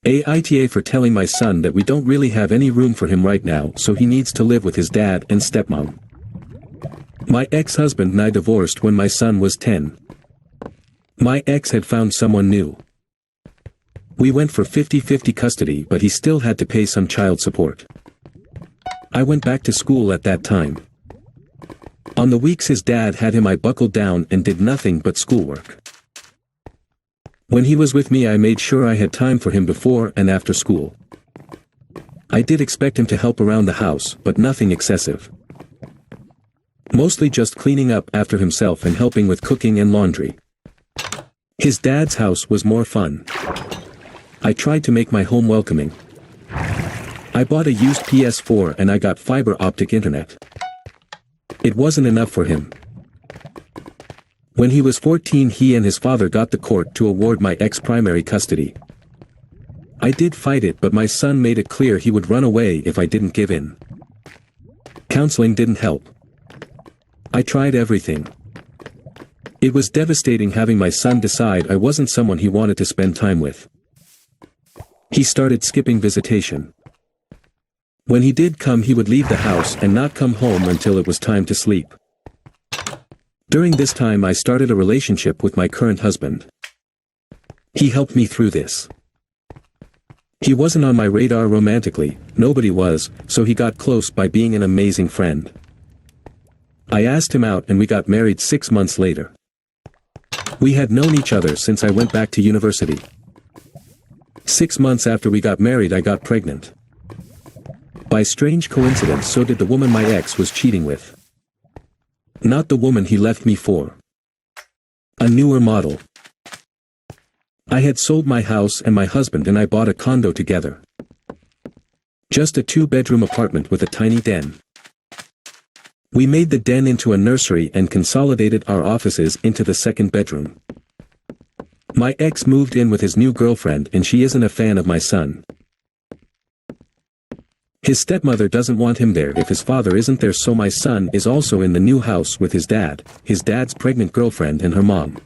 Aita for telling my son that we don't really have any room for him right now, so he needs to live with his dad and stepmom. My ex-husband and I divorced when my son was 10. My ex had found someone new. We went for 50-50 custody, but he still had to pay some child support. I went back to school at that time. On the weeks his dad had him, I buckled down and did nothing but schoolwork. When he was with me, I made sure I had time for him before and after school. I did expect him to help around the house, but nothing excessive. Mostly just cleaning up after himself and helping with cooking and laundry. His dad's house was more fun. I tried to make my home welcoming. I bought a used PS4 and I got fiber optic internet. It wasn't enough for him. When he was 14, he and his father got the court to award my ex primary custody. I did fight it, but my son made it clear he would run away if I didn't give in. Counseling didn't help. I tried everything. It was devastating having my son decide I wasn't someone he wanted to spend time with. He started skipping visitation. When he did come, he would leave the house and not come home until it was time to sleep. During this time I started a relationship with my current husband. He helped me through this. He wasn't on my radar romantically, nobody was, so he got close by being an amazing friend. I asked him out and we got married 6 months later. We had known each other since I went back to university. 6 months after we got married I got pregnant. By strange coincidence, so did the woman my ex was cheating with. Not the woman he left me for. A newer model. I had sold my house and my husband and I bought a condo together. Just a 2-bedroom apartment with a tiny den. We made the den into a nursery and consolidated our offices into the 2nd bedroom. My ex moved in with his new girlfriend and she isn't a fan of my son. His stepmother doesn't want him there if his father isn't there, so my son is also in the new house with his dad's pregnant girlfriend and her mom.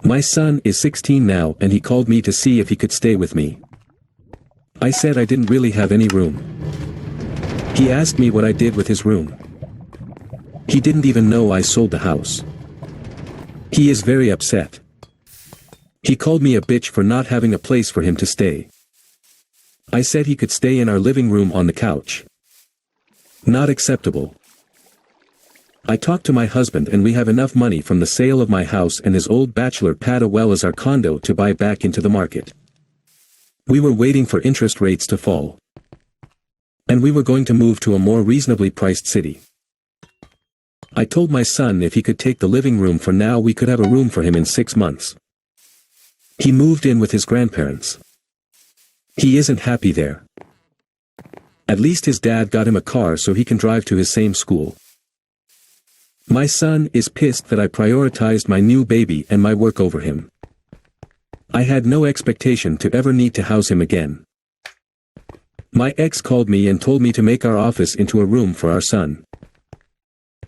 My son is 16 now and he called me to see if he could stay with me. I said I didn't really have any room. He asked me what I did with his room. He didn't even know I sold the house. He is very upset. He called me a bitch for not having a place for him to stay. I said he could stay in our living room on the couch. Not acceptable. I talked to my husband and we have enough money from the sale of my house and his old bachelor pad as well as our condo to buy back into the market. We were waiting for interest rates to fall. And we were going to move to a more reasonably priced city. I told my son if he could take the living room for now we could have a room for him in 6 months. He moved in with his grandparents. He isn't happy there. At least his dad got him a car so he can drive to his same school. My son is pissed that I prioritized my new baby and my work over him. I had no expectation to ever need to house him again. My ex called me and told me to make our office into a room for our son.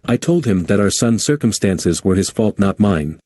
I told him that our son's circumstances were his fault, not mine.